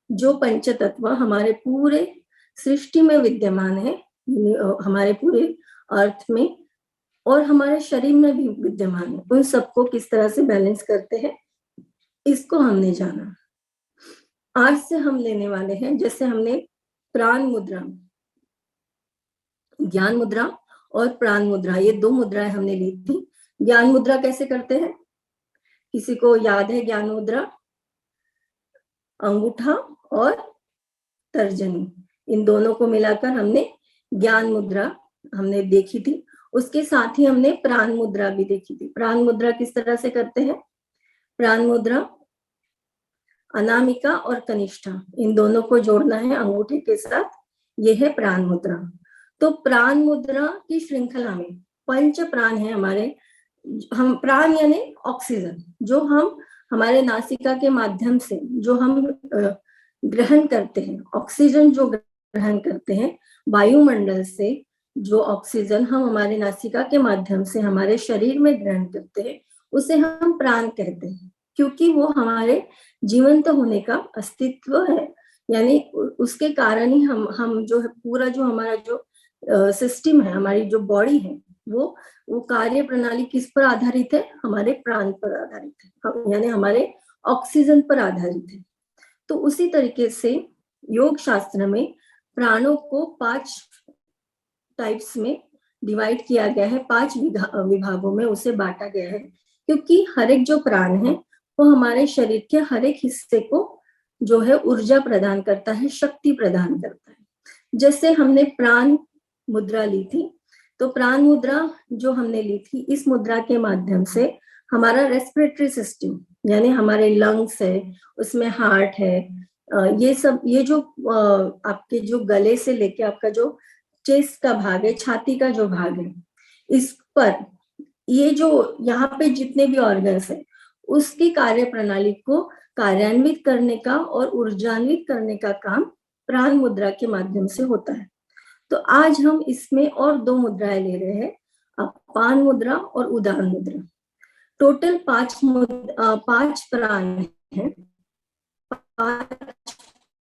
जो पंच तत्व हमारे पूरे सृष्टि में विद्यमान है, हमारे पूरे अर्थ में और हमारे शरीर में भी विद्यमान है, उन सबको किस तरह से बैलेंस करते हैं, इसको हमने जाना। आज से हम लेने वाले हैं, जैसे हमने प्राण मुद्रा, ज्ञान मुद्रा और प्राण मुद्रा, ये 2 मुद्राएं हमने ली थी। ज्ञान मुद्रा कैसे करते हैं, किसी को याद है? ज्ञान मुद्रा अंगूठा और तर्जनी, इन दोनों को मिलाकर हमने ज्ञान मुद्रा हमने देखी थी। उसके साथ ही हमने प्राण मुद्रा भी देखी थी। प्राण मुद्रा किस तरह से करते हैं? प्राण मुद्रा अनामिका और कनिष्ठा, इन दोनों को जोड़ना है अंगूठे के साथ, ये है प्राण मुद्रा। तो प्राण मुद्रा की श्रृंखला में 5 प्राण है हमारे। हम प्राण यानी ऑक्सीजन, जो हम हमारे नासिका के माध्यम से जो हम ग्रहण करते हैं, ऑक्सीजन जो ग्रहण करते हैं वायुमंडल से, जो ऑक्सीजन हम हमारे नासिका के माध्यम से हमारे शरीर में ग्रहण करते हैं, उसे हम प्राण कहते हैं, क्योंकि वो हमारे जीवंत होने का अस्तित्व है। यानी उसके कारण ही हम जो है पूरा जो हमारा जो सिस्टम है, हमारी जो बॉडी है, वो कार्य प्रणाली किस पर आधारित है? हमारे प्राण पर आधारित है, यानी हमारे ऑक्सीजन पर आधारित है। तो उसी तरीके से योग शास्त्र में प्राणों को 5 टाइप्स में डिवाइड किया गया है, 5 विभागों में उसे बांटा गया है, क्योंकि हर एक जो प्राण है वो हमारे शरीर के हर एक हिस्से को जो है ऊर्जा प्रदान करता है, शक्ति प्रदान करता है। जैसे हमने प्राण मुद्रा ली थी, तो प्राण मुद्रा जो हमने ली थी, इस मुद्रा के माध्यम से हमारा रेस्पिरेटरी सिस्टम, यानी हमारे लंग्स है, उसमें हार्ट है, ये सब, ये जो आपके जो गले से लेके आपका जो चेस्ट का भाग है, छाती का जो भाग है, इस पर ये जो यहाँ पे जितने भी ऑर्गन्स है, उसकी कार्य प्रणाली को कार्यान्वित करने का और ऊर्जान्वित करने का काम प्राण मुद्रा के माध्यम से होता है। तो आज हम इसमें और 2 मुद्राएं ले रहे हैं, अपान मुद्रा और उदान मुद्रा। टोटल 5 प्राण हैं, 5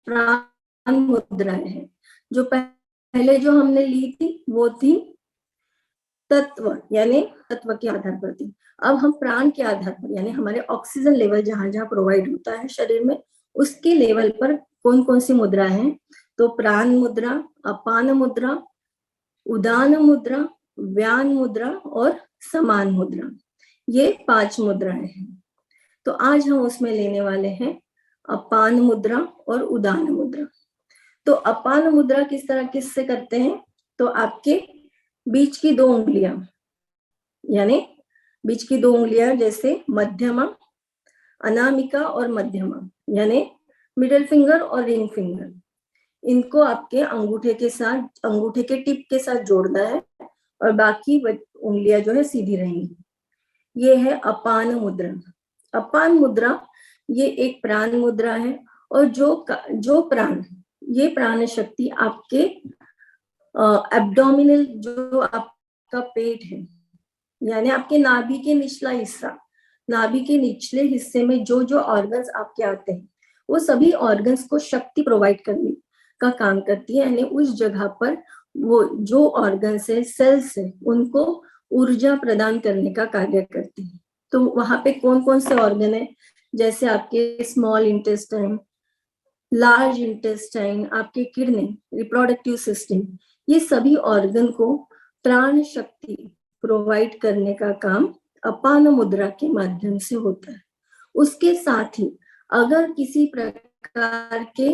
प्राण मुद्राएं हैं। जो पहले जो हमने ली थी वो थी तत्व, यानी तत्व के आधार पर थी। अब हम प्राण के आधार पर, यानी हमारे ऑक्सीजन लेवल जहां जहां प्रोवाइड होता है शरीर में, उसके लेवल पर कौन कौन सी मुद्रा है? तो प्राण मुद्रा, अपान मुद्रा, उदान मुद्रा, व्यान मुद्रा और समान मुद्रा, ये 5 मुद्राएं हैं। तो आज हम उसमें लेने वाले हैं अपान मुद्रा और उदान मुद्रा। तो अपान मुद्रा किस तरह किससे करते हैं? तो आपके बीच की 2 उंगलियां, यानी बीच की 2 उंगलियां, जैसे मध्यमा, अनामिका और मध्यमा, यानी मिडिल फिंगर और रिंग फिंगर, इनको आपके अंगूठे के साथ, अंगूठे के टिप के साथ जोड़ना है और बाकी उंगलियां जो है सीधी रहेंगी। ये है अपान मुद्रा। अपान मुद्रा ये एक प्राण मुद्रा है, और जो प्राण, ये प्राण शक्ति आपके एब्डोमिनल, जो आपका पेट है, यानी आपके नाभि के निचला हिस्सा, नाभि के निचले हिस्से में जो जो ऑर्गन्स आपके आते हैं, वो सभी ऑर्गन्स को शक्ति प्रोवाइड करने का काम करती है। यानी उस जगह पर वो जो ऑर्गन्स है, सेल्स है, उनको ऊर्जा प्रदान करने का कार्य करती है। तो वहां पे कौन कौन से ऑर्गन है? जैसे आपके स्मॉल इंटेस्टाइन, लार्ज इंटेस्टाइन, आपके किडनी, रिप्रोडक्टिव सिस्टम, ये सभी ऑर्गन को प्राण शक्ति प्रोवाइड करने का काम अपान मुद्रा के माध्यम से होता है। उसके साथ ही अगर किसी प्रकार के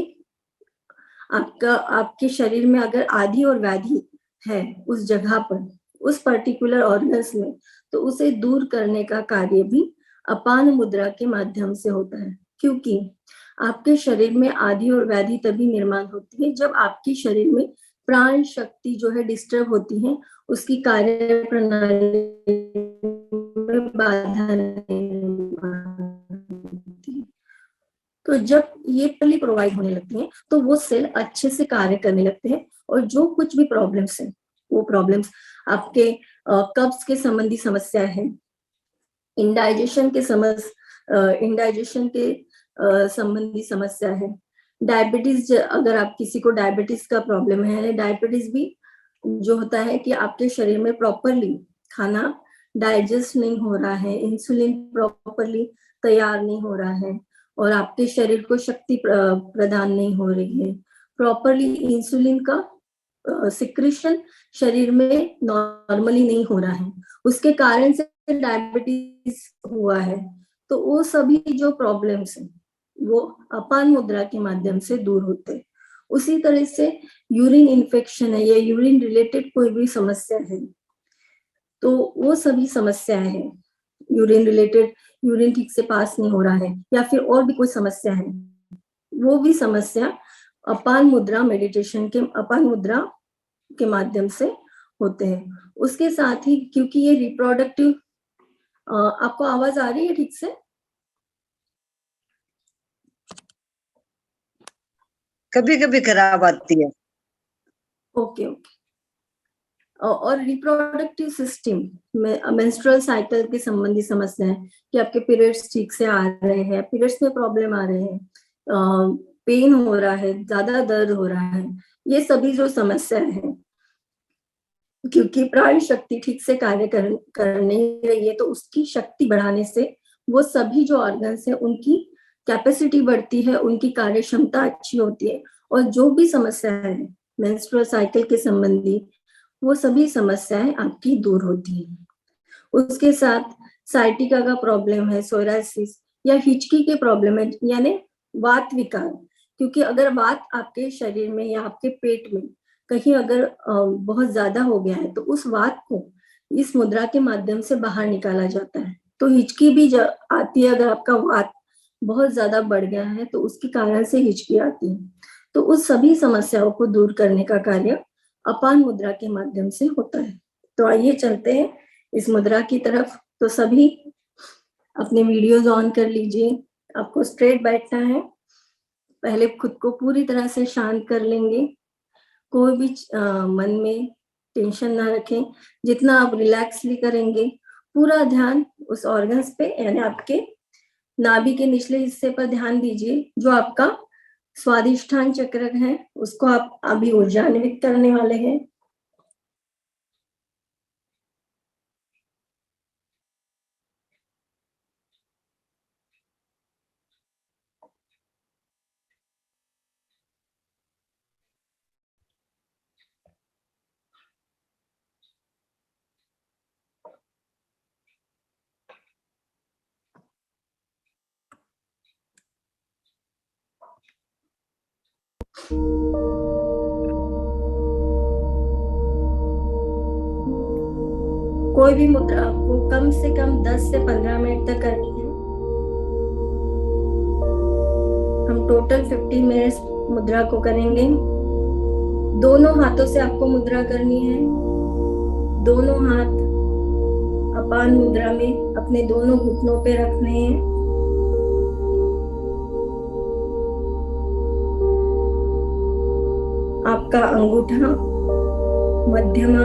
आपके शरीर में अगर आदि और व्याधि है उस जगह पर, उस पर्टिकुलर ऑर्गन्स में, तो उसे दूर करने का कार्य भी अपान मुद्रा के माध्यम से होता है। क्योंकि आपके शरीर में आदि और व्याधि तभी निर्माण होती है जब आपके शरीर में प्राण शक्ति जो है डिस्टर्ब होती है, उसकी कार्य प्रणाली में बाधा नहीं। तो जब ये पहले प्रोवाइड होने लगती हैं, तो वो सेल अच्छे से कार्य करने लगते हैं, और जो कुछ भी प्रॉब्लम्स है, वो प्रॉब्लम्स आपके कब्ज के संबंधी समस्या है, इंडाइजेशन के संबंधी समस्या है, डायबिटीज, अगर आप किसी को डायबिटीज का प्रॉब्लम है, डायबिटीज भी जो होता है कि आपके शरीर में प्रॉपरली खाना डाइजेस्ट नहीं हो रहा है, इंसुलिन प्रॉपरली तैयार नहीं हो रहा है और आपके शरीर को शक्ति प्रदान नहीं हो रही है, प्रॉपरली इंसुलिन का सिक्रेशन शरीर में नॉर्मली नहीं हो रहा है, उसके कारण से डायबिटीज हुआ है। तो वो सभी जो प्रॉब्लम्स हैं वो अपान मुद्रा के माध्यम से दूर होते हैं। उसी तरह से यूरिन इन्फेक्शन है या यूरिन रिलेटेड कोई भी समस्या है, तो वो सभी समस्याएं हैं, यूरिन रिलेटेड, यूरिन ठीक से पास नहीं हो रहा है या फिर और भी कोई समस्या है, वो भी समस्या अपान मुद्रा मेडिटेशन के, अपान मुद्रा के माध्यम से होते हैं। उसके साथ ही क्योंकि ये रिप्रोडक्टिव, आपको आवाज आ रही है ठीक से? कभी कभी खराब आती है। Okay okay. और रिप्रोडक्टिव सिस्टम में मेंस्ट्रुअल साइकिल के संबंधी समस्या है कि आपके पीरियड्स ठीक से आ रहे हैं, पीरियड्स में प्रॉब्लम आ रहे हैं, पेन हो रहा है, ज्यादा दर्द हो रहा है, ये सभी जो समस्या है, क्योंकि प्राण शक्ति ठीक से कार्य कर नहीं रही है, तो उसकी शक्ति बढ़ाने से वो सभी जो ऑर्गन्स है उनकी कैपेसिटी बढ़ती है, उनकी कार्य क्षमता अच्छी होती है और जो भी समस्या है मेंस्ट्रुअल साइकिल के संबंधी वो सभी समस्याएं आपकी दूर होती हैं। उसके साथ साइटिका का प्रॉब्लम है, सोरायसिस या हिचकी के प्रॉब्लम है, यानी वात विकार, क्योंकि अगर वात आपके शरीर में या आपके पेट में कहीं अगर बहुत ज्यादा हो गया है तो उस वात को इस मुद्रा के माध्यम से बाहर निकाला जाता है। तो हिचकी भी आती है, अगर आपका वात बहुत ज्यादा बढ़ गया है तो उसके कारण से हिचकी आती है। तो उस सभी समस्याओं को दूर करने का कार्य अपान मुद्रा के माध्यम से होता है। तो आइए चलते हैं इस मुद्रा की तरफ। तो सभी अपने वीडियोज ऑन कर लीजिए, आपको स्ट्रेट बैठना है, पहले खुद को पूरी तरह से शांत कर लेंगे, कोई भी मन में टेंशन ना रखें, जितना आप रिलैक्सली करेंगे पूरा ध्यान उस ऑर्गन्स पे, यानी आपके नाभि के निचले हिस्से पर ध्यान दीजिए, जो आपका स्वादिष्ठान चक्र है उसको आप अभी ऊर्जान्वित करने वाले हैं। कोई भी मुद्रा आपको कम से कम 10 से 15 मिनट तक करनी है। हम टोटल 15 मिनट्स मुद्रा को करेंगे। दोनों हाथों से आपको मुद्रा करनी है, दोनों हाथ अपान मुद्रा में अपने दोनों घुटनों पे रखने हैं। आपका अंगूठा, मध्यमा,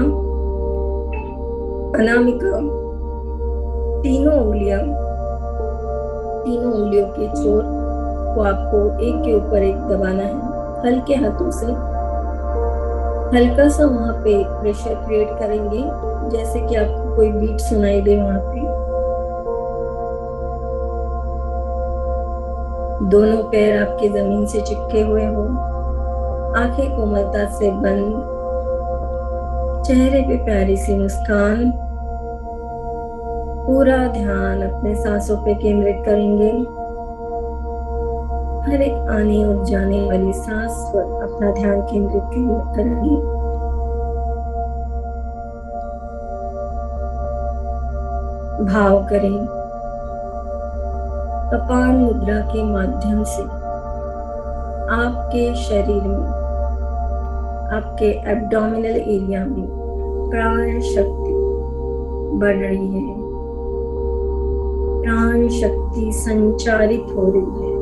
अनामिका, तीनों उंगलियों के छोर को आपको एक के ऊपर एक दबाना है। हल्के हाथों से हल्का सा वहां पे प्रेशर क्रिएट करेंगे, जैसे कि आपको कोई बीट सुनाई दे वहां पे। दोनों पैर आपके जमीन से चिपके हुए हो, आंखें कोमलता से बंद, चेहरे पे प्यारी सी मुस्कान। पूरा ध्यान अपने सांसों पे केंद्रित करेंगे। हर एक आने और जाने वाली सांस पर अपना ध्यान केंद्रित करेंगे। भाव करें अपान मुद्रा के माध्यम से आपके शरीर में, आपके एब्डोमिनल एरिया में प्राण शक्ति बढ़ रही है, प्राण शक्ति संचारित हो रही है।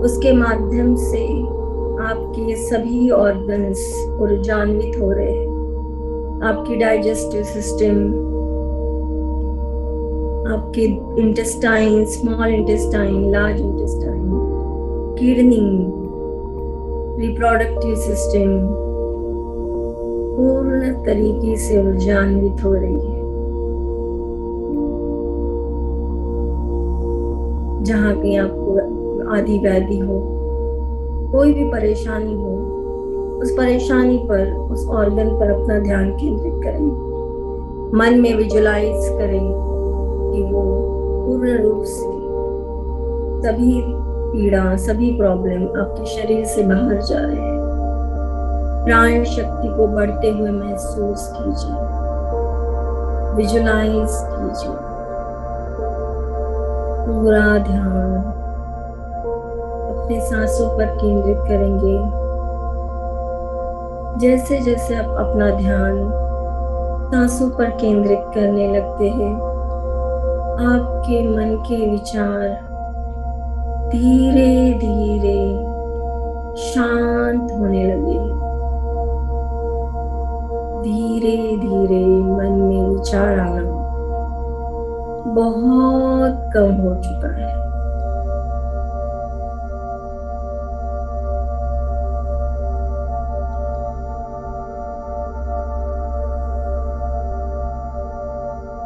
उसके माध्यम से आपके सभी ऑर्गन्स ऊर्जान्वित हो रहे हैं। आपकी डाइजेस्टिव सिस्टम, आपके intestine, small intestine, large intestine, kidney, reproductive system पूर्ण तरीके से ऊर्जान्वित हो रही है। जहाँ कहीं आपको आदि व्याधि हो, कोई भी परेशानी हो, उस परेशानी पर, उस ऑर्गन पर अपना ध्यान केंद्रित करें। मन में विजुलाइज करें कि वो पूर्ण रूप से सभी पीड़ा, सभी प्रॉब्लम आपके शरीर से बाहर जा रहे हैं। प्राण शक्ति को बढ़ते हुए महसूस कीजिए, विजुलाइज कीजिए। पूरा ध्यान अपने सांसों पर केंद्रित करेंगे। जैसे जैसे आप अपना ध्यान सांसों पर केंद्रित करने लगते हैं, आपके मन के विचार धीरे धीरे शांत होने लगे। धीरे धीरे मन में विचार आना बहुत कम हो चुका है।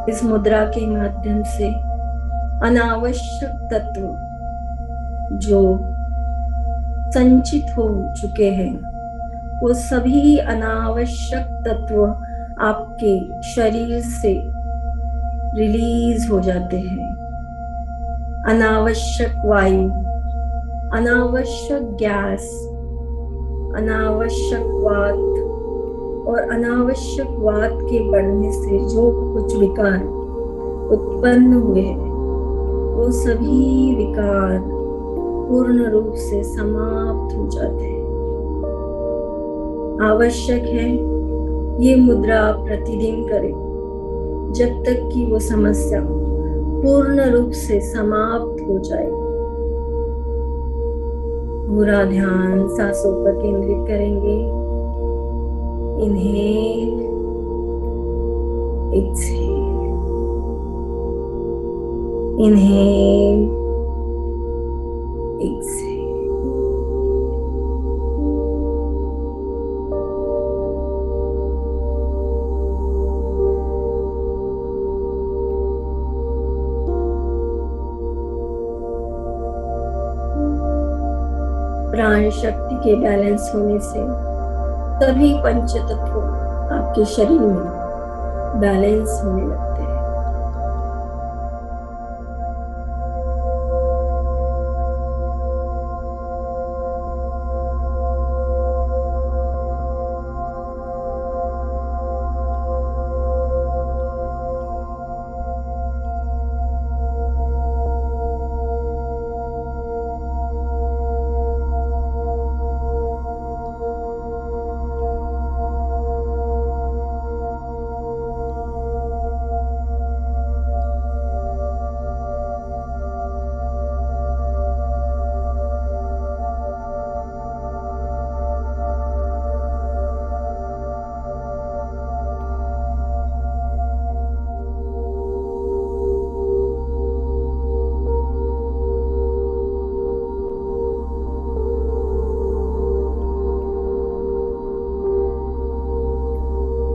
इस मुद्रा के माध्यम से अनावश्यक तत्व जो संचित हो चुके हैं, वो सभी अनावश्यक तत्व आपके शरीर से रिलीज हो जाते हैं। अनावश्यक वायु, अनावश्यक गैस, अनावश्यक वात और अनावश्यक वात के बढ़ने से जो कुछ विकार उत्पन्न हुए हैं, वो सभी विकार पूर्ण रूप से समाप्त हो जाते हैं। आवश्यक है ये मुद्रा प्रतिदिन करें जब तक कि वो समस्या पूर्ण रूप से समाप्त हो जाए। पूरा ध्यान सांसों पर केंद्रित करेंगे। Inhale, exhale, inhale, exhale. प्राण शक्ति के बैलेंस होने से सभी पंच तत्व आपके शरीर में बैलेंस होने लगते हैं।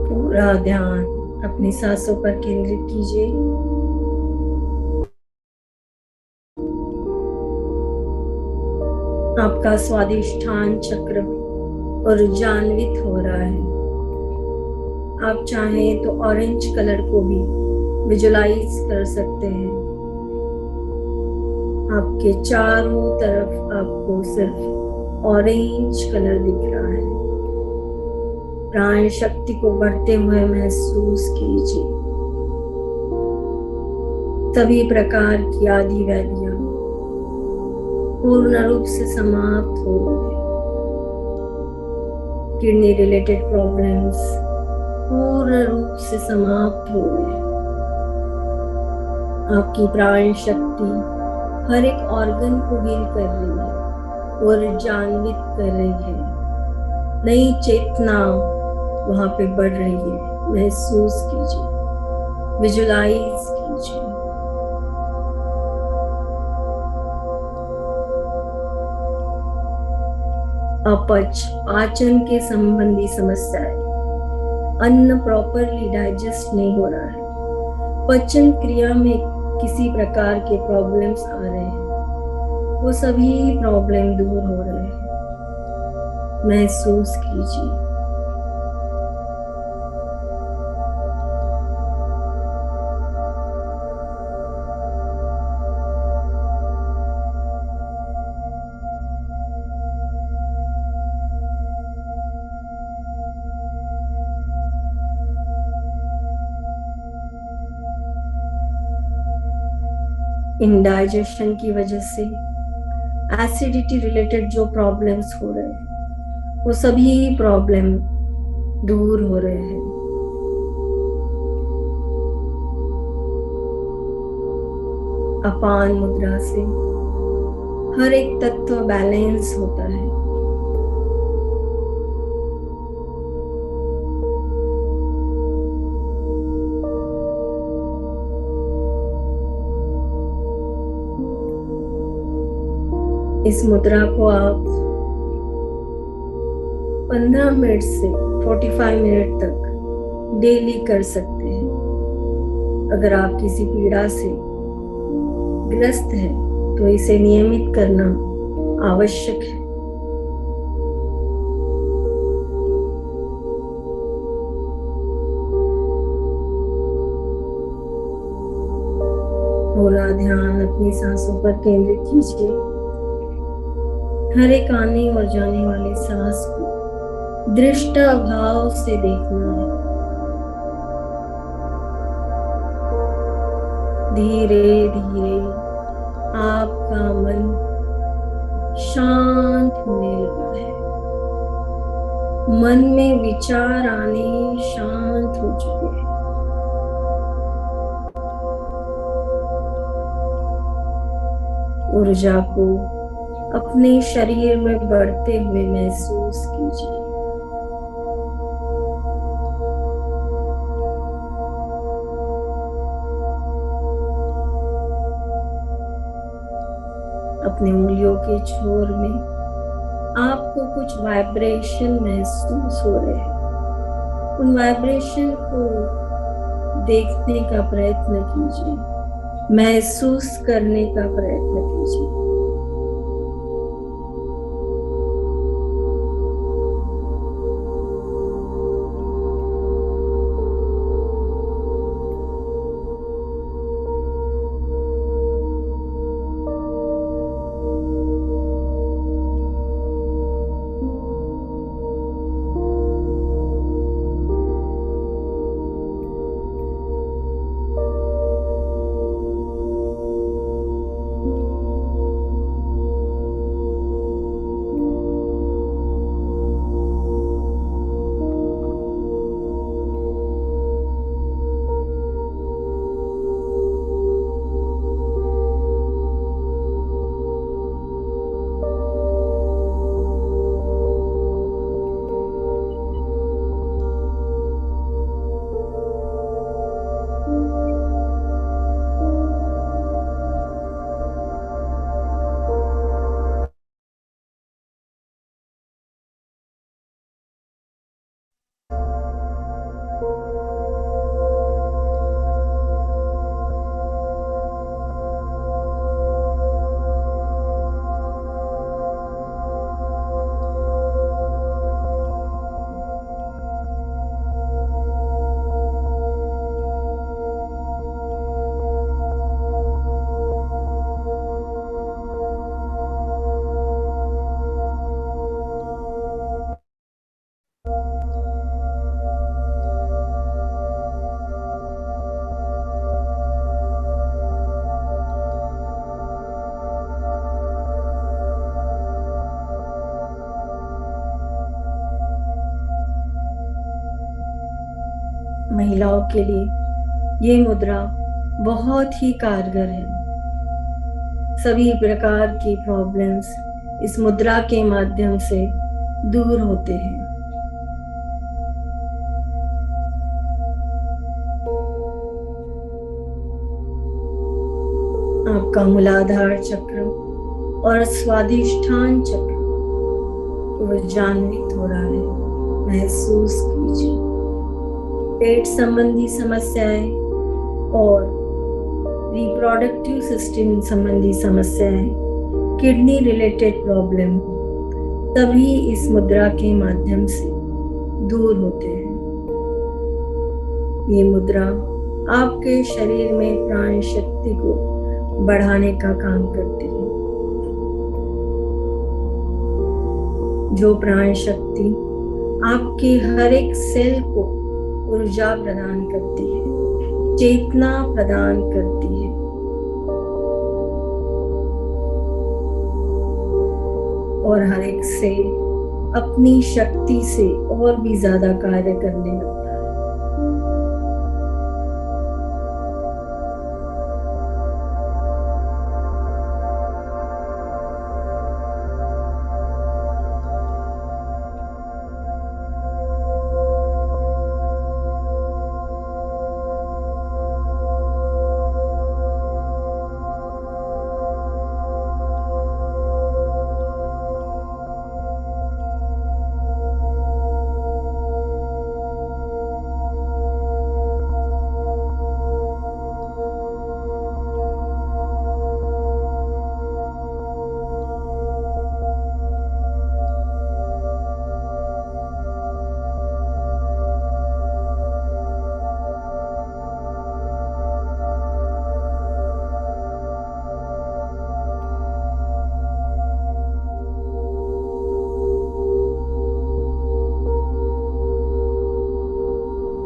पूरा ध्यान अपनी सांसों पर केंद्रित कीजिए। आपका स्वादिष्ठान चक्र ऊर्जान्वित हो रहा है। आप चाहें तो ऑरेंज कलर को भी विजुलाइज कर सकते हैं। आपके चारों तरफ आपको सिर्फ ऑरेंज कलर दिख रहा है। प्राण शक्ति को बढ़ते हुए महसूस कीजिए। सभी प्रकार की आदि व्याधियां पूर्ण रूप से समाप्त हो गई। किडनी रिलेटेड प्रॉब्लम्स पूर्ण रूप से समाप्त हो गए। आपकी प्राण शक्ति हर एक ऑर्गन को हील कर रही है और ऊर्जान्वित कर रही है। नई चेतना वहां पे बढ़ रही है। महसूस कीजिए, विजुलाइज कीजिए। अपच, पाचन के संबंधी समस्याएं, अन्न प्रॉपरली डाइजेस्ट नहीं हो रहा है, पाचन क्रिया में किसी प्रकार के प्रॉब्लम्स आ रहे हैं, वो सभी प्रॉब्लम दूर हो रहे हैं। महसूस कीजिए। इंडाइजेशन की वजह से एसिडिटी रिलेटेड जो प्रॉब्लम्स हो रहे हैं वो सभी प्रॉब्लम दूर हो रहे हैं। अपान मुद्रा से हर एक तत्व बैलेंस होता है। इस मुद्रा को आप 15 मिनट से 45 मिनट तक डेली कर सकते हैं। अगर आप किसी पीड़ा से ग्रस्त है तो इसे नियमित करना आवश्यक है। पूरा ध्यान अपनी सांसों पर केंद्रित कीजिए। हर एक आने और जाने वाली सांस को दृष्टा भाव से देखना है। धीरे धीरे आपका मन शांत होने लगा है। मन में विचार आने शांत हो चुके हैं। ऊर्जा को अपने शरीर में बढ़ते हुए महसूस कीजिए। अपने उंगलियों के छोर में आपको कुछ वाइब्रेशन महसूस हो रहे हैं। उन वाइब्रेशन को देखने का प्रयत्न कीजिए, महसूस करने का प्रयत्न कीजिए। महिलाओं के लिए ये मुद्रा बहुत ही कारगर है। सभी प्रकार की प्रॉब्लम्स इस मुद्रा के माध्यम से दूर होते हैं। आपका मूलाधार चक्र और स्वादिष्ठान चक्र ऊर्जान्वित हो रहा है, महसूस कीजिए। पेट संबंधी समस्याएं और रिप्रोडक्टिव सिस्टम संबंधी समस्याएं, किडनी रिलेटेड प्रॉब्लम तभी इस मुद्रा के माध्यम से दूर होते हैं। ये मुद्रा आपके शरीर में प्राण शक्ति को बढ़ाने का काम करती है। जो प्राण शक्ति आपके हर एक सेल को ऊर्जा प्रदान करती है, चेतना प्रदान करती है। और हर एक सेल अपनी शक्ति से और भी ज्यादा कार्य करने लगता है।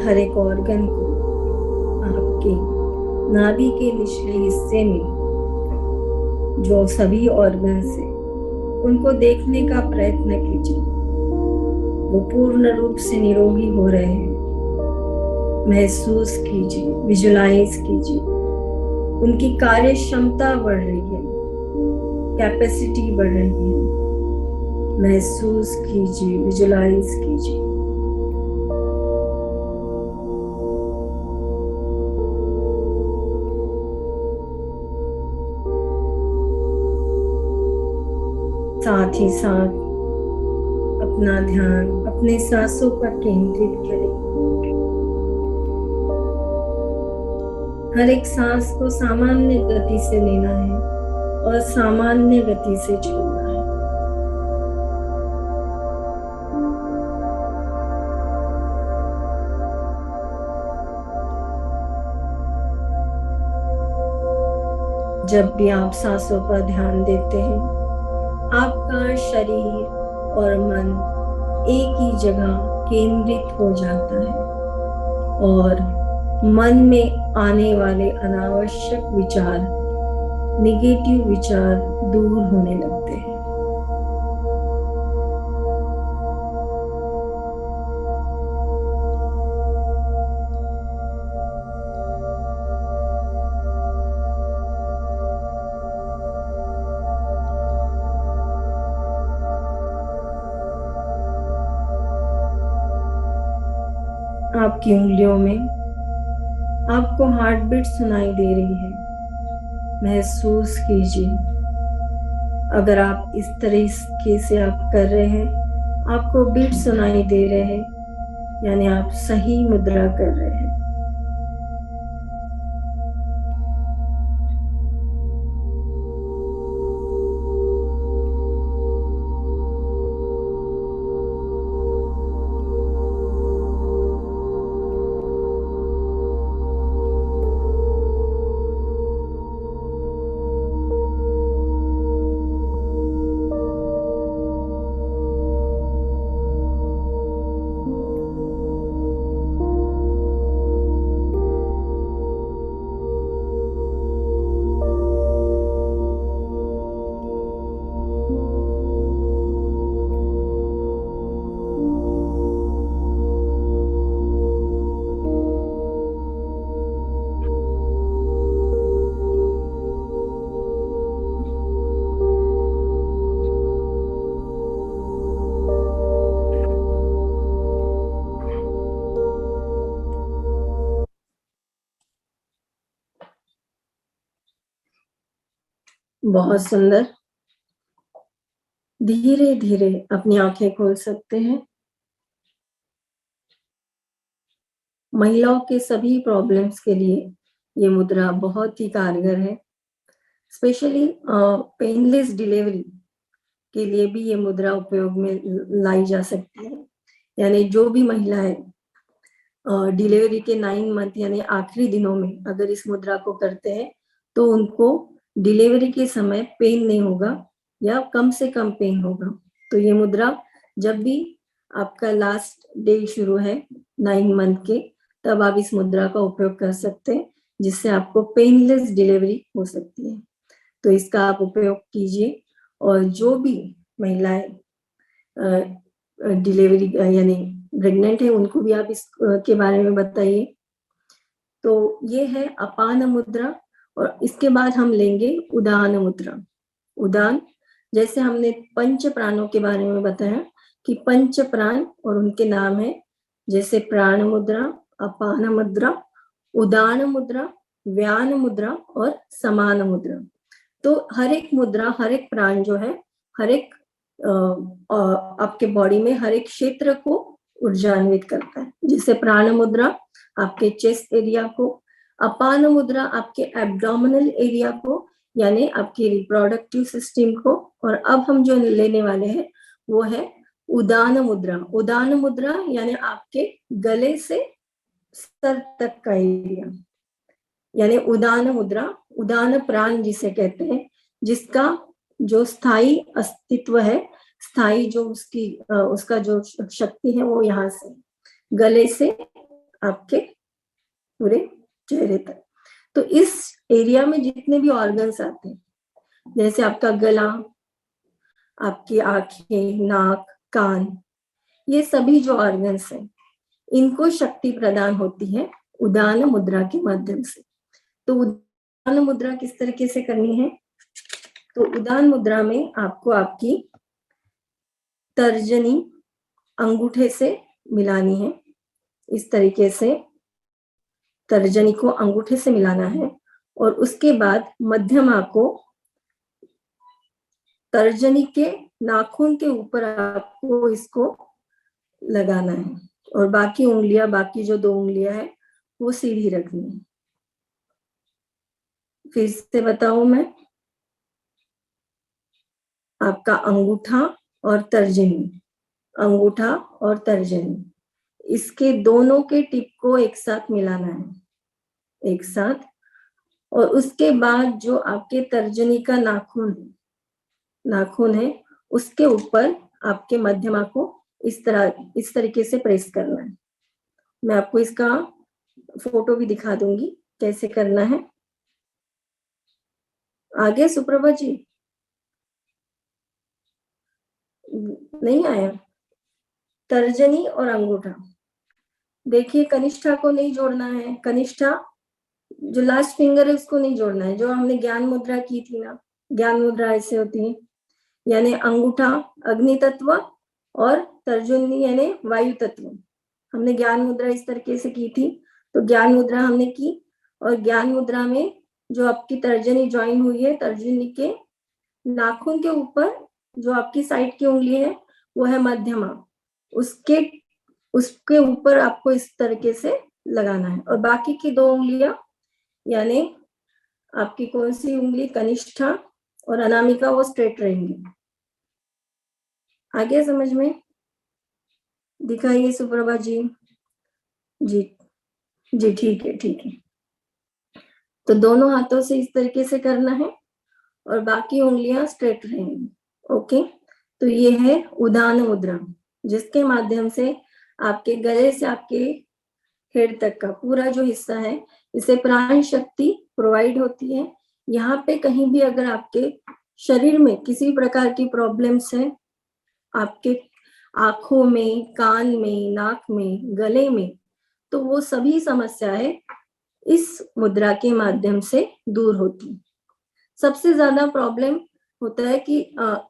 हर एक ऑर्गन को आपके नाभि के निचले हिस्से में जो सभी ऑर्गन्स हैं उनको देखने का प्रयत्न कीजिए। वो पूर्ण रूप से निरोगी हो रहे हैं। महसूस कीजिए, विजुलाइज कीजिए। उनकी कार्य क्षमता बढ़ रही है, कैपेसिटी बढ़ रही है। महसूस कीजिए, विजुलाइज कीजिए। साथ ही साथ अपना ध्यान अपने सांसों पर केंद्रित करें। हर एक सांस को सामान्य गति से लेना है और सामान्य गति से छोड़ना है। जब भी आप सांसों पर ध्यान देते हैं, आपका शरीर और मन एक ही जगह केंद्रित हो जाता है और मन में आने वाले अनावश्यक विचार, नेगेटिव विचार दूर होने लगते हैं। आपकी उंगलियों में आपको हार्ट बीट सुनाई दे रही है। महसूस कीजिए। अगर आप इस तरीके से आप कर रहे हैं, आपको बीट सुनाई दे रहे हैं, यानी आप सही मुद्रा कर रहे हैं। बहुत सुंदर। धीरे धीरे अपनी आंखें खोल सकते हैं। महिलाओं के सभी प्रॉब्लम्स के लिए ये मुद्रा बहुत ही कारगर है। स्पेशली पेनलेस डिलीवरी के लिए भी ये मुद्रा उपयोग में लाई जा सकती है। यानी जो भी महिलाएं डिलीवरी के 9 मंथ यानी आखिरी दिनों में अगर इस मुद्रा को करते हैं तो उनको डिलीवरी के समय पेन नहीं होगा या कम से कम पेन होगा। तो ये मुद्रा जब भी आपका लास्ट डे शुरू है 9 मंथ के, तब आप इस मुद्रा का उपयोग कर सकते हैं, जिससे आपको पेनलेस डिलीवरी हो सकती है। तो इसका आप उपयोग कीजिए। और जो भी महिलाएं डिलीवरी यानी प्रेग्नेंट है उनको भी आप इस के बारे में बताइए। तो ये है अपान मुद्रा। और इसके बाद हम लेंगे उदान मुद्रा। उदान, जैसे हमने पंच प्राणों के बारे में बताया कि पंच प्राण और उनके नाम है, जैसे प्राण मुद्रा, अपान मुद्रा, उदान मुद्रा, व्यान मुद्रा और समान मुद्रा। तो हर एक मुद्रा, हर एक प्राण जो है, हर एक आपके बॉडी में हर एक क्षेत्र को ऊर्जान्वित करता है। जैसे प्राण मुद्रा आपके चेस्ट एरिया को, अपान मुद्रा आपके एब्डोमिनल एरिया को यानी आपकी रिप्रोडक्टिव सिस्टम को, और अब हम जो लेने वाले हैं वो है उदान मुद्रा। उदान मुद्रा यानी आपके गले से सर तक का एरिया, यानी उदान मुद्रा, उदान प्राण जिसे कहते हैं, जिसका जो स्थायी अस्तित्व है, स्थायी जो उसका जो शक्ति है वो यहाँ से गले से आपके पूरे चेहरे तक। तो इस एरिया में जितने भी ऑर्गन्स आते हैं, जैसे आपका गला, आपकी आंखें, नाक, कान, ये सभी जो ऑर्गन्स हैं इनको शक्ति प्रदान होती है उदान मुद्रा के माध्यम से। तो उदान मुद्रा किस तरीके से करनी है? तो उदान मुद्रा में आपको आपकी तर्जनी अंगूठे से मिलानी है। इस तरीके से तर्जनी को अंगूठे से मिलाना है और उसके बाद मध्यमा को तर्जनी के नाखून के ऊपर आपको इसको लगाना है और बाकी उंगलियां, बाकी जो 2 उंगलियां है वो सीधी रखनी है। फिर से बताऊं मैं, आपका अंगूठा और तर्जनी, अंगूठा और तर्जनी, इसके दोनों के टिप को एक साथ मिलाना है, एक साथ। और उसके बाद जो आपके तर्जनी का नाखून है उसके ऊपर आपके मध्यमा को इस तरीके से प्रेस करना है। मैं आपको इसका फोटो भी दिखा दूंगी कैसे करना है। आगे सुप्रभा जी नहीं आया? तर्जनी और अंगूठा, देखिए कनिष्ठा को नहीं जोड़ना है, कनिष्ठा जो लास्ट फिंगर है उसको नहीं जोड़ना है। जो हमने ज्ञान मुद्रा की थी ना, ज्ञान मुद्रा ऐसे होती है, यानी अंगूठा अग्नि तत्व और तर्जनी यानी वायु तत्व। हमने ज्ञान मुद्रा इस तरीके से की थी, तो ज्ञान मुद्रा हमने की और ज्ञान मुद्रा में जो आपकी तर्जनी ज्वाइन हुई है, तर्जनी के नाखून के ऊपर जो आपकी साइड की उंगली है वो है मध्यमा, उसके ऊपर आपको इस तरीके से लगाना है और बाकी की 2 उंगलियां यानी आपकी कौन सी उंगली, कनिष्ठा और अनामिका, वो स्ट्रेट रहेंगी। आगे समझ में? दिखाइए सुप्रभा जी। जी जी ठीक है, ठीक है। तो दोनों हाथों से इस तरीके से करना है और बाकी उंगलियां स्ट्रेट रहेंगी। ओके, तो ये है उदान मुद्रा, जिसके माध्यम से आपके गले से आपके हेड तक का पूरा जो हिस्सा है, इसे प्राण शक्ति प्रोवाइड होती है। यहाँ पे कहीं भी अगर आपके शरीर में किसी प्रकार की प्रॉब्लम्स है, आपके आंखों में, कान में, नाक में, गले में, तो वो सभी समस्याएं इस मुद्रा के माध्यम से दूर होती। सबसे ज्यादा प्रॉब्लम होता है कि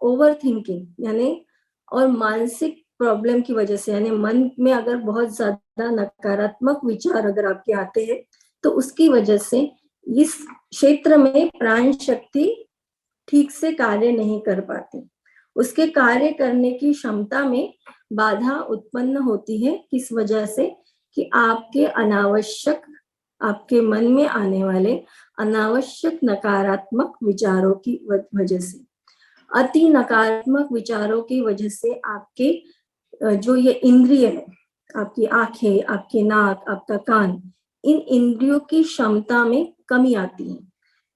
ओवर थिंकिंग यानी और मानसिक प्रॉब्लम की वजह से, यानी मन में अगर बहुत ज्यादा नकारात्मक विचार अगर आपके आते हैं तो उसकी वजह से इस क्षेत्र में प्राण शक्ति ठीक से कार्य नहीं कर पाती उसके कार्य करने की क्षमता में बाधा उत्पन्न होती है। किस वजह से? कि आपके अनावश्यक, आपके मन में आने वाले अनावश्यक नकारात्मक विचारों की वजह से, अति नकारात्मक विचारों की वजह से आपके जो ये इंद्रिय है, आपकी आंखें, आपके नाक, आपका कान, इन इंद्रियों की क्षमता में कमी आती है।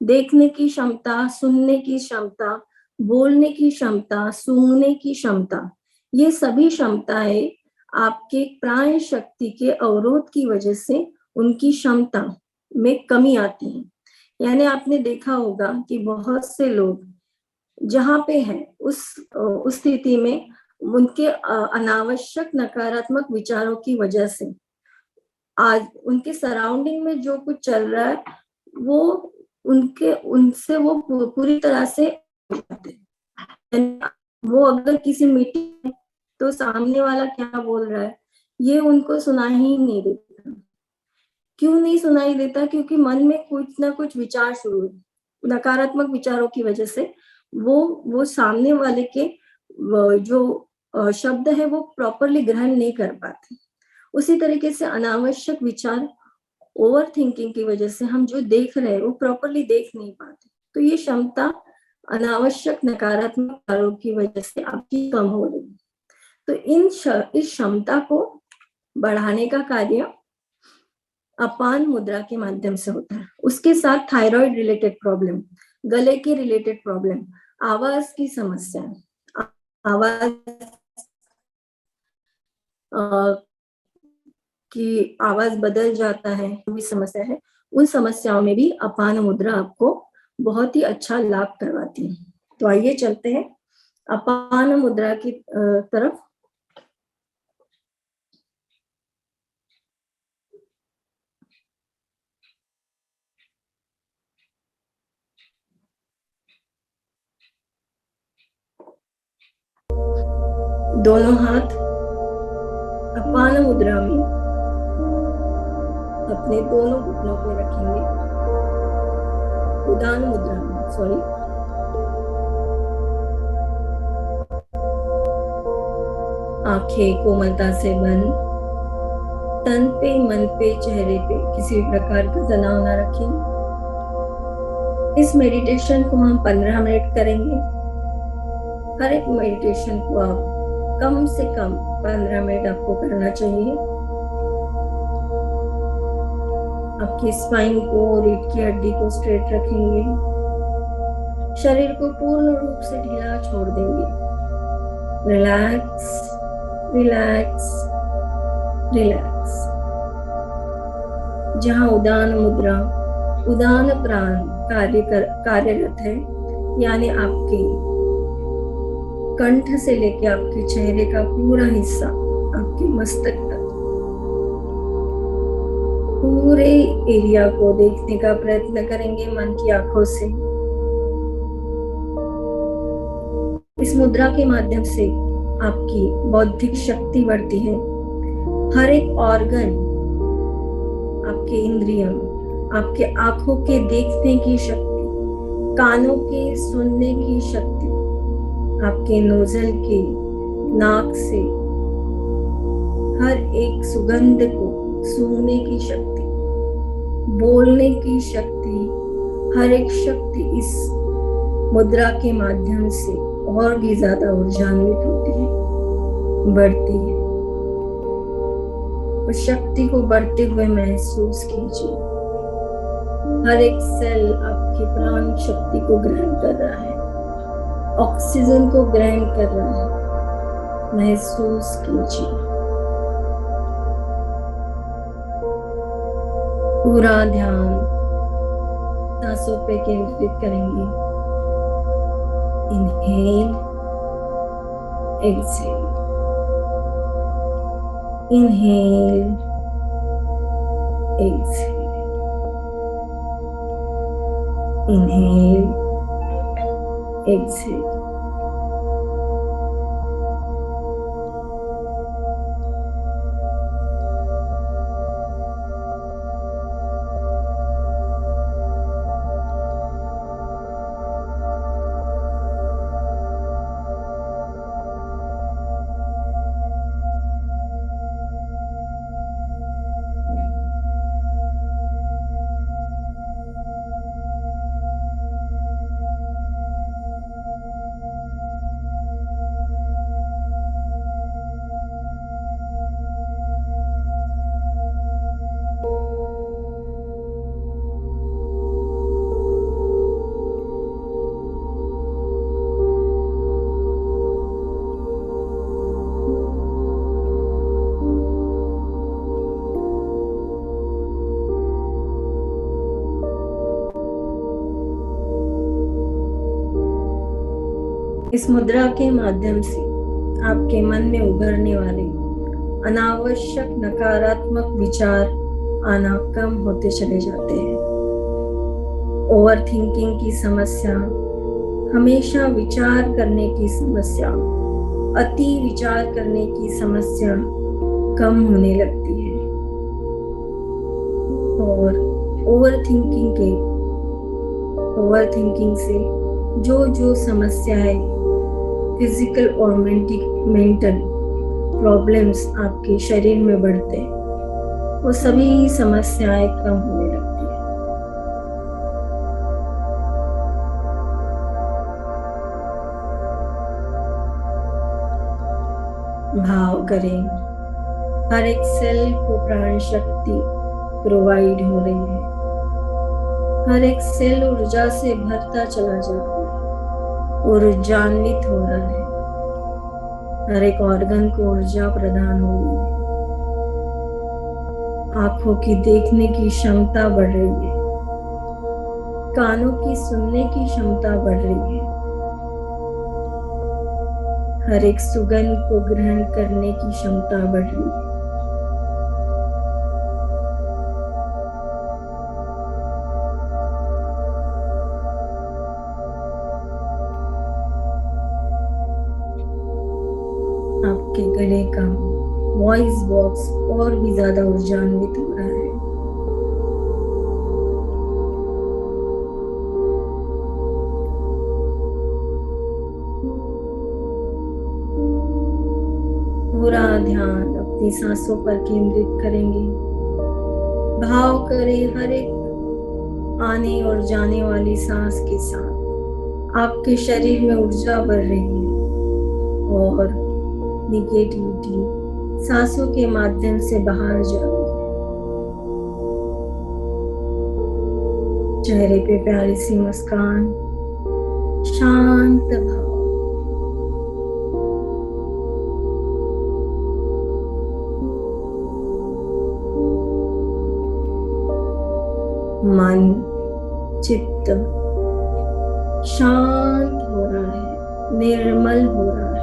देखने की क्षमता, सुनने की क्षमता, बोलने की क्षमता, सूंघने की क्षमता, ये सभी क्षमताएं आपके प्राण शक्ति के अवरोध की वजह से उनकी क्षमता में कमी आती है। यानी आपने देखा होगा कि बहुत से लोग जहाँ पे है उस स्थिति में उनके अनावश्यक नकारात्मक विचारों की वजह से आज उनके सराउंडिंग में जो कुछ चल रहा है वो उनसे वो पूरी तरह से वो अगर किसी मीटिंग तो सामने वाला क्या बोल रहा है ये उनको सुनाई ही नहीं देता। क्यों नहीं सुनाई देता? क्योंकि मन में कुछ ना कुछ विचार शुरू है, नकारात्मक विचारों की वजह से वो सामने वाले के जो शब्द है वो प्रॉपरली ग्रहण नहीं कर पाते। उसी तरीके से अनावश्यक विचार, ओवर थिंकिंग की वजह से हम जो देख रहे हैं वो प्रॉपरली देख नहीं पाते। तो ये क्षमता अनावश्यक नकारात्मक विचारों की वजह से आपकी कम हो रही है। तो इस क्षमता को बढ़ाने का कार्य अपान मुद्रा के माध्यम से होता है। उसके साथ थायराइड रिलेटेड प्रॉब्लम, गले के रिलेटेड प्रॉब्लम, आवाज की समस्या, आवाज की आवाज बदल जाता है, भी समस्या है, उन समस्याओं में भी अपान मुद्रा आपको बहुत ही अच्छा लाभ करवाती है। तो आइए चलते हैं अपान मुद्रा की तरफ। दोनों हाथ अपान मुद्रा में अपने दोनों घुटनों पे रखेंगे। उदान मुद्रा में, सॉरी, आंखें कोमलता से बंद, तन पे, मन पे, चेहरे पे किसी भी प्रकार का तनाव ना रखें। इस मेडिटेशन को हम 15 मिनट करेंगे। हर एक मेडिटेशन को आप कम से कम 15 मिनट आपको करना चाहिए। आपकी स्पाइन को, रीढ़ की हड्डी को स्ट्रेट रखेंगे। शरीर को पूर्ण रूप से ढीला छोड़ देंगे। Relax, relax, relax. जहां उदान मुद्रा, उदान प्राण कार्यरत है, यानी आपके कंठ से लेकर आपके चेहरे का पूरा हिस्सा, आपके मस्तक तक पूरे एरिया को देखने का प्रयत्न करेंगे मन की आंखों से। इस मुद्रा के माध्यम से आपकी बौद्धिक शक्ति बढ़ती है। हर एक ऑर्गन, आपके इंद्रियों, आपके आंखों के देखने की शक्ति, कानों के सुनने की शक्ति, आपके नोजल के, नाक से हर एक सुगंध को सूंघने की शक्ति, बोलने की शक्ति, हर एक शक्ति इस मुद्रा के माध्यम से और भी ज्यादा ऊर्जान्वित होती है, बढ़ती है। उस शक्ति को बढ़ते हुए महसूस कीजिए। हर एक सेल आपकी प्राण शक्ति को ग्रहण कर रहा है, ऑक्सीजन को ग्रहण कर रहा है। महसूस कीजिए। पूरा ध्यान सांसों पे केंद्रित करेंगे। Inhale, exhale, inhale, exhale, inhale, exhale. इस मुद्रा के माध्यम से आपके मन में उभरने वाले अनावश्यक नकारात्मक विचार आना कम होते चले जाते हैं। ओवर थिंकिंग की समस्या, हमेशा विचार करने की समस्या, अति विचार करने की समस्या कम होने लगती है। और ओवर थिंकिंग से जो समस्याएं फिजिकल और मेंटल प्रॉब्लम्स आपके शरीर में बढ़ते हैं, वो सभी समस्याएं कम होने लगती है। भाव करें, हर एक सेल को प्राण शक्ति प्रोवाइड हो रही है। हर एक सेल ऊर्जा से भरता चला जा रहा है, ऊर्जान्वित हो रहा है। हर एक ऑर्गन को ऊर्जा प्रदान हो रही है। आंखों की देखने की क्षमता बढ़ रही है, कानों की सुनने की क्षमता बढ़ रही है, हर एक सुगंध को ग्रहण करने की क्षमता बढ़ रही है। आपके गले का वॉइस बॉक्स और भी ज्यादा ऊर्जान्वित हो रहा है। पूरा ध्यान अपनी सांसों पर केंद्रित करेंगे। भाव करें, हर एक आने और जाने वाली सांस के साथ आपके शरीर में ऊर्जा बढ़ रही है और निगेटिविटी सांसों के माध्यम से बाहर जा रही है। चेहरे पे प्यारी सी मुस्कान, शांत भाव। मन, चित्त शांत हो रहा है, निर्मल हो रहा है।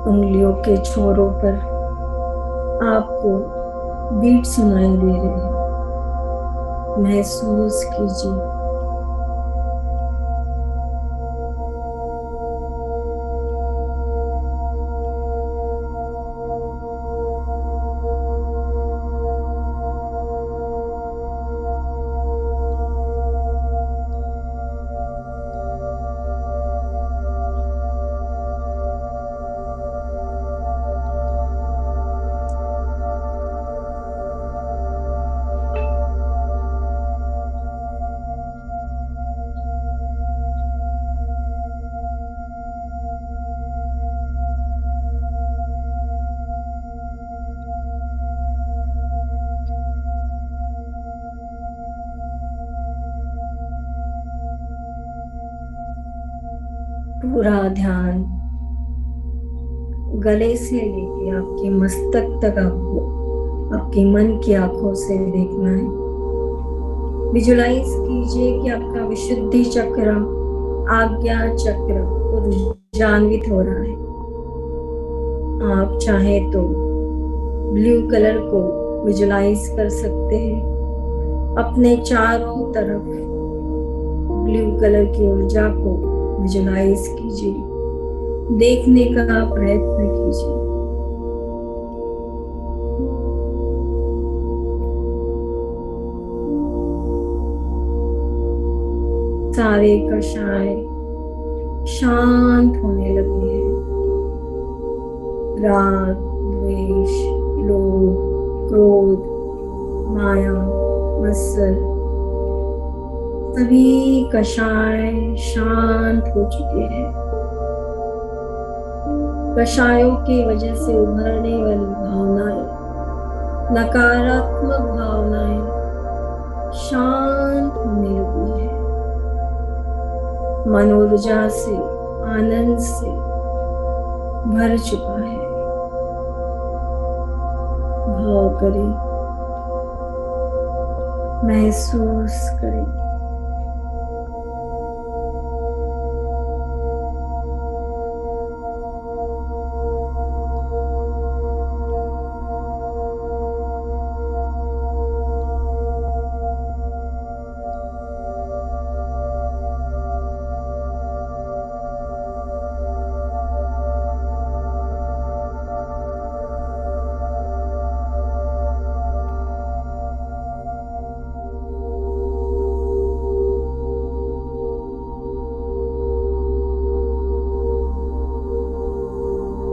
उंगलियों के छोरों पर आपको बीट सुनाई दे रहे हैं, महसूस कीजिए। पूरा ध्यान गले से लेके आपके मस्तक तक आपको आपके मन की आंखों से देखना है। विजुलाइज कीजिए कि आपका विशुद्धि चक्र, आज्ञा चक्र ऊर्जान्वित हो रहा है। आप चाहे तो ब्लू कलर को विजुलाइज कर सकते हैं। अपने चारों तरफ ब्लू कलर की ऊर्जा को विजुलाइज कीजिए, देखने का प्रयत्न कीजिए। सारे कषाय शांत होने लगे हैं। राग, द्वेष, लोभ, क्रोध, माया, मत्सर सभी कषाय शांत हो चुके हैं। कषायों की वजह से उभरने वाली भावनाएं, नकारात्मक भावनाएं शांत होने लगी है। मनोर्जा से, आनंद से भर चुका है। करें, महसूस करें।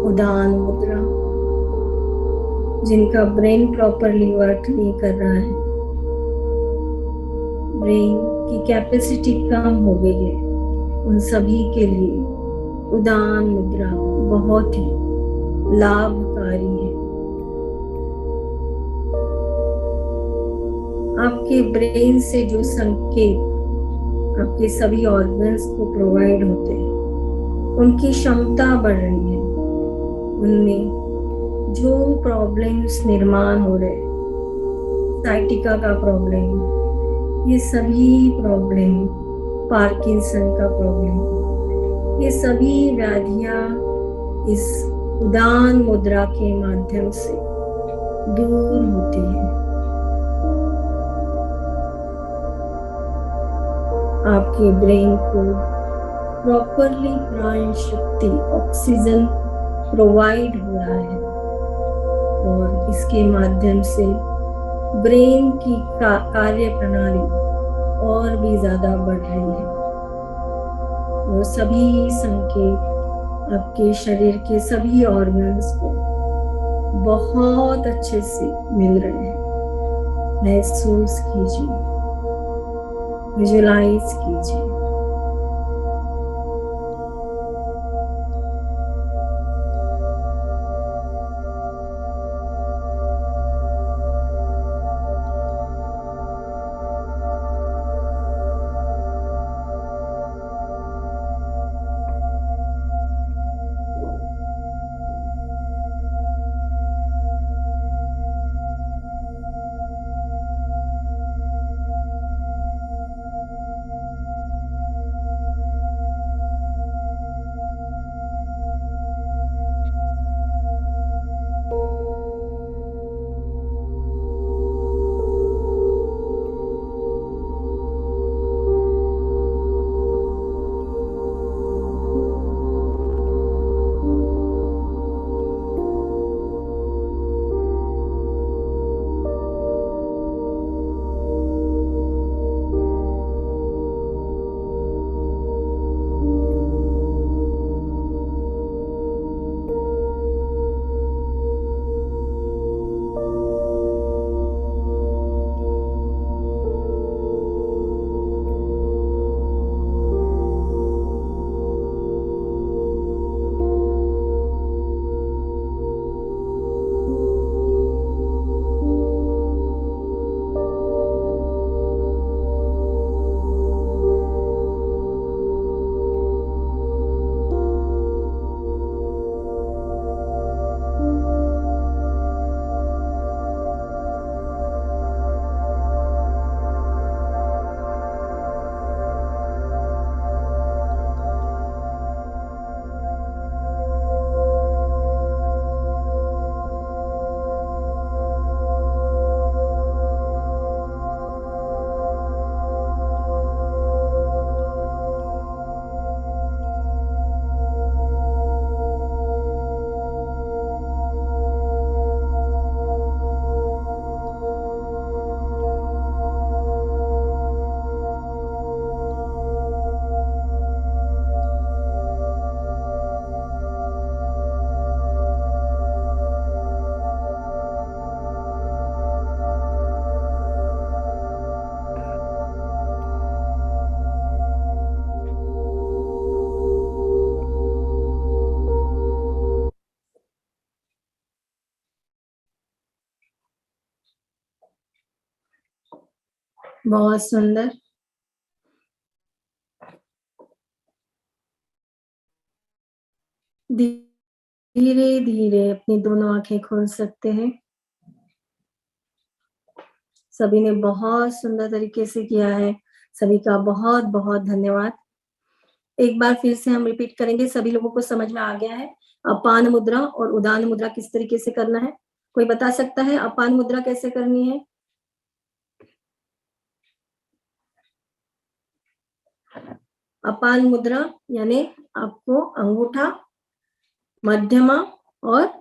उदान मुद्रा, जिनका ब्रेन प्रॉपरली वर्क नहीं कर रहा है, ब्रेन की कैपेसिटी कम हो गई है, उन सभी के लिए उदान मुद्रा बहुत ही लाभकारी है। आपके ब्रेन से जो संकेत आपके सभी ऑर्गन्स को प्रोवाइड होते हैं, उनकी क्षमता बढ़ रही है। उनमें जो प्रॉब्लम्स निर्माण हो रहे, साइटिका का प्रॉब्लम, ये सभी प्रॉब्लम, पार्किंसन का प्रॉब्लम, ये सभी व्याधियां इस उदान मुद्रा के माध्यम से दूर होती है। आपके ब्रेन को प्रॉपरली प्राण शक्ति, ऑक्सीजन प्रोवाइड हो रहा है और इसके माध्यम से ब्रेन की कार्य प्रणाली और भी ज्यादा बढ़ रही है और सभी संकेत आपके शरीर के सभी ऑर्गन्स को बहुत अच्छे से मिल रहे हैं। महसूस कीजिए, विजुलाइज कीजिए। बहुत सुंदर। धीरे धीरे अपनी दोनों आंखें खोल सकते हैं। सभी ने बहुत सुंदर तरीके से किया है, सभी का बहुत बहुत धन्यवाद। एक बार फिर से हम रिपीट करेंगे, सभी लोगों को समझ में आ गया है अपान मुद्रा और उदान मुद्रा किस तरीके से करना है? कोई बता सकता है अपान मुद्रा कैसे करनी है? अपान मुद्रा यानी आपको अंगूठा, मध्यमा और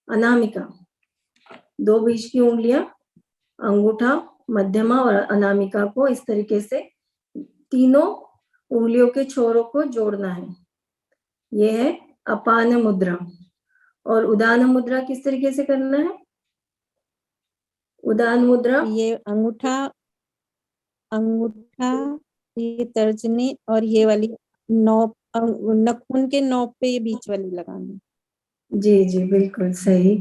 अनामिका, दो बीच की उंगलियां, अंगूठा, मध्यमा और अनामिका को इस तरीके से तीनों उंगलियों के छोरों को जोड़ना है। यह है अपान मुद्रा। और उदान मुद्रा किस तरीके से करना है? उदान मुद्रा ये अंगूठा, ये तर्जनी और ये वाली नोक, नखून के नोक पे ये बीच वाली लगानी। जी जी बिल्कुल सही।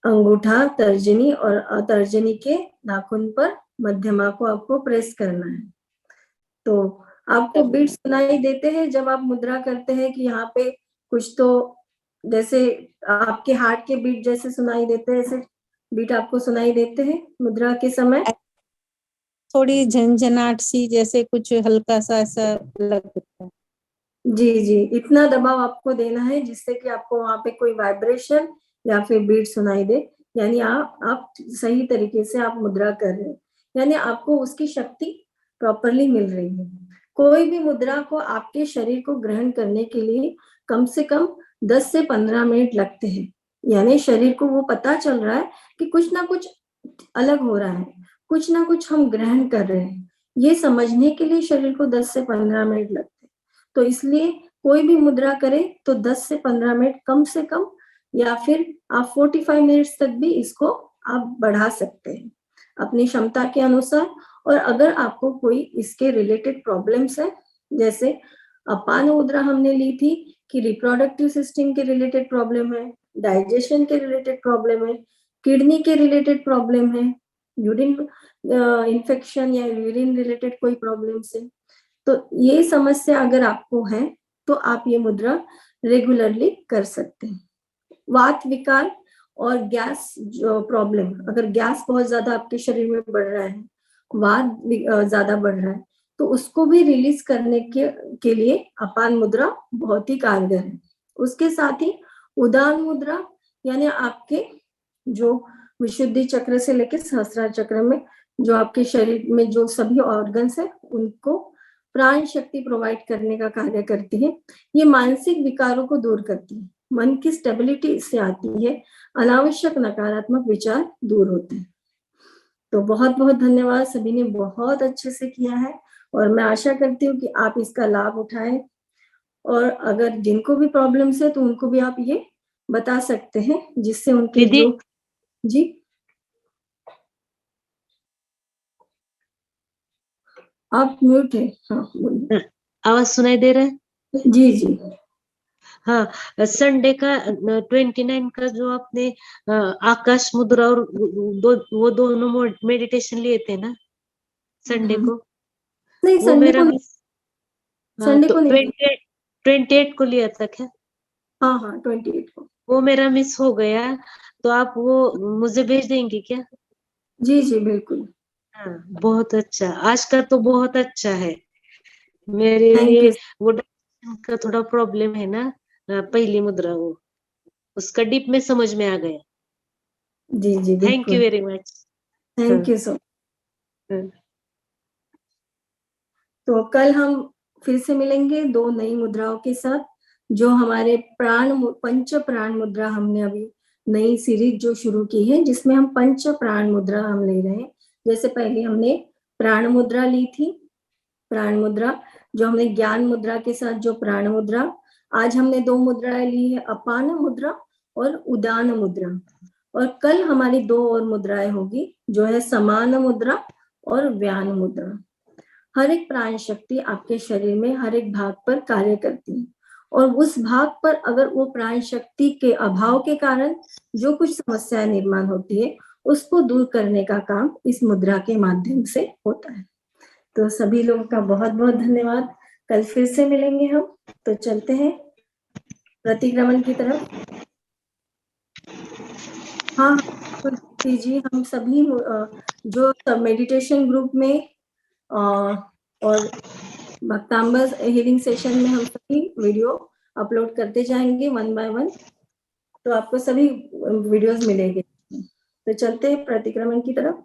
अंगूठा, तर्जनी और तर्जनी के नाखून पर मध्यमा को आपको प्रेस करना है। तो आपको बीट सुनाई देते हैं जब आप मुद्रा करते हैं कि यहाँ पे कुछ तो जैसे आपके हार्ट के बीट जैसे सुनाई देते हैं, ऐसे बीट आपको सुनाई देते हैं मुद्रा के समय? थोड़ी झंझनाहट सी, जैसे कुछ हल्का सा ऐसा लगता है। जी जी, इतना दबाव आपको देना है जिससे कि आपको वहां पे कोई वाइब्रेशन या फिर बीट सुनाई दे, यानी आप सही तरीके से आप मुद्रा कर रहे हैं, यानी आपको उसकी शक्ति प्रॉपरली मिल रही है। कोई भी मुद्रा को आपके शरीर को ग्रहण करने के लिए कम से कम 10 से 15 मिनट लगते हैं, यानी शरीर को वो पता चल रहा है कि कुछ ना कुछ अलग हो रहा है, कुछ ना कुछ हम ग्रहण कर रहे हैं, ये समझने के लिए शरीर को 10 से 15 मिनट लगते हैं। तो इसलिए कोई भी मुद्रा करे तो 10 से 15 मिनट कम से कम, या फिर आप 45 मिनट्स तक भी इसको आप बढ़ा सकते हैं अपनी क्षमता के अनुसार। और अगर आपको कोई इसके रिलेटेड प्रॉब्लम्स है, जैसे अपान मुद्रा हमने ली थी कि रिप्रोडक्टिव सिस्टम के रिलेटेड प्रॉब्लम है, डाइजेशन के रिलेटेड प्रॉब्लम है, किडनी के रिलेटेड प्रॉब्लम है, यूरिन इन्फेक्शन या यूरिन रिलेटेड कोई प्रॉब्लम है, तो ये समस्या अगर आपको है तो आप ये मुद्रा रेगुलरली कर सकते हैं। वात विकार और गैस जो प्रॉब्लम, अगर गैस बहुत ज्यादा आपके शरीर में बढ़ रहा है, वात ज्यादा बढ़ रहा है, तो उसको भी रिलीज करने के लिए अपान मुद्रा बहुत ही कारगर है। उसके साथ ही उदान मुद्रा यानी आपके जो विशुद्धि चक्र से लेकर सहस्त्रार चक्र में जो आपके शरीर में जो सभी ऑर्गन्स है उनको प्राण शक्ति प्रोवाइड करने का कार्य करती है। ये मानसिक विकारों को दूर करती है, मन की स्टेबिलिटी इससे आती है, अनावश्यक नकारात्मक विचार दूर होते हैं। तो बहुत बहुत धन्यवाद, सभी ने बहुत अच्छे से किया है और मैं आशा करती हूँ कि आप इसका लाभ उठाएं, और अगर जिनको भी प्रॉब्लम्स है तो उनको भी आप ये बता सकते हैं जिससे उनके जो जी आप म्यूट है। हाँ बोलिए। आवाज सुनाई दे रहा है? जी जी हाँ, संडे का 29 का जो आपने आकाश मुद्रा और वो दोनों मेडिटेशन लिए थे ना संडे को? नहीं, वो संडे मेरा को मिस, संडे तो को नहीं, 28 को लिया था क्या? हाँ हाँ 28 को। वो मेरा मिस हो गया, तो आप वो मुझे भेज देंगे क्या? जी जी बिल्कुल। हाँ, बहुत अच्छा, आज का तो बहुत अच्छा है मेरे थैंक लिए। यू। वो डाइजेशन का थोड़ा प्रॉब्लम है ना, पहली मुद्रा वो उसका डीप में समझ में आ गया। जी जी थैंक यू बिल्कुल, very much. Thank you so. हाँ। तो कल हम फिर से मिलेंगे दो नई मुद्राओं के साथ, जो हमारे पंच प्राण मुद्रा हमने अभी नई सीरीज जो शुरू की है जिसमें हम पंच प्राण मुद्रा हम ले रहे हैं। जैसे पहले हमने प्राण मुद्रा ली थी, प्राण मुद्रा जो हमने ज्ञान मुद्रा के साथ जो प्राण मुद्रा, आज हमने दो मुद्राएं ली है, अपान मुद्रा और उदान मुद्रा। और कल हमारी दो और मुद्राएं होगी जो है समान मुद्रा और व्यान मुद्रा। हर एक प्राण शक्ति आपके शरीर में हर एक भाग पर कार्य करती है, और उस भाग पर अगर वो प्राण शक्ति के अभाव के कारण जो कुछ समस्याएं निर्माण होती है उसको दूर करने का काम इस मुद्रा के माध्यम से होता है। तो सभी लोगों का बहुत बहुत धन्यवाद, कल फिर से मिलेंगे हम। तो चलते हैं प्रतिक्रमण की तरफ। हाँ मूर्ति जी, हम सभी जो मेडिटेशन ग्रुप में और भक्तांबर हीलिंग सेशन में हम सभी वीडियो अपलोड करते जाएंगे 1 by 1, तो आपको सभी वीडियोस मिलेंगे। तो चलते हैं प्रतिक्रमण की तरफ।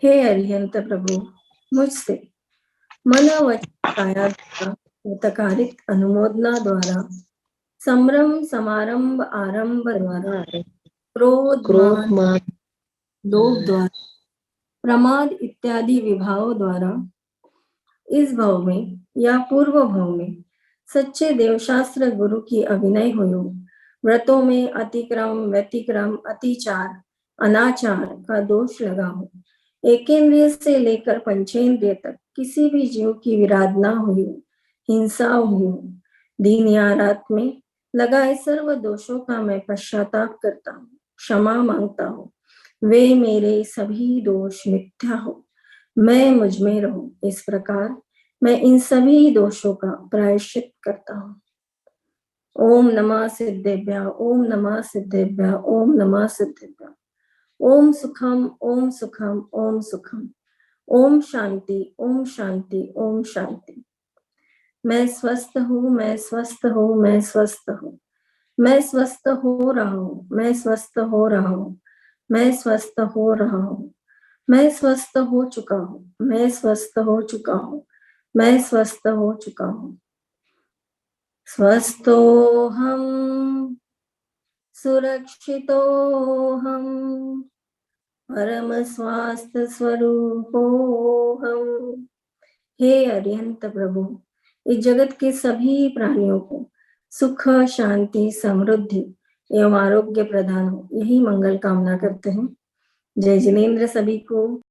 हे अरिहंत प्रभु, मुझसे मन वचन काया कारिक अनुमोदना द्वारा, संभ्रम समारंभ आरंभ द्वारा, क्रोध क्रोध मान मान लोभ द्वारा, प्रमाद इत्यादि विभाव द्वारा इस भव में या पूर्व भव में सच्चे देवशास्त्र गुरु की अभिनय हुई व्रतों में अतिक्रम व्यतिक्रम अतिचार अनाचार का दोष लगा हो, एकेंद्रिय से लेकर पंचेंद्रिय तक किसी भी जीव की विराधना हुई हो, हिंसा हुई हो, दिन या रात में लगाए सर्व दोषों का मैं पश्चाताप करता हूँ, क्षमा मांगता हूँ। वे मेरे सभी दोष मिथ्या हो, मैं मुझ में रहूं। इस प्रकार मैं इन सभी दोषों का प्रायश्चित करता हूँ। ओम नमः सिद्धेभ्य, ओम नमः सिद्धेभ्य, ओम नमः सिद्धेभ्य। ओम सुखम, ओम सुखम, ओम सुखम। ओम शांति, ओम शांति, ओम शांति। मैं स्वस्थ हूँ, मैं स्वस्थ हूँ, मैं स्वस्थ हूँ। मैं स्वस्थ हो रहा हूँ, मैं स्वस्थ हो रहा हूँ, मैं स्वस्थ हो रहा हूँ। मैं स्वस्थ हो चुका हूँ, मैं स्वस्थ हो चुका हूँ, मैं स्वस्थ हो चुका हूँ। स्वस्थोहम सुरक्षितोहम परम स्वास्थ्य स्वरूपोहम। हे अरिहंत प्रभु, इस जगत के सभी प्राणियों को सुख शांति समृद्धि एवं आरोग्य प्रदान हो, यही मंगल कामना करते हैं। जय जिनेन्द्र सभी को।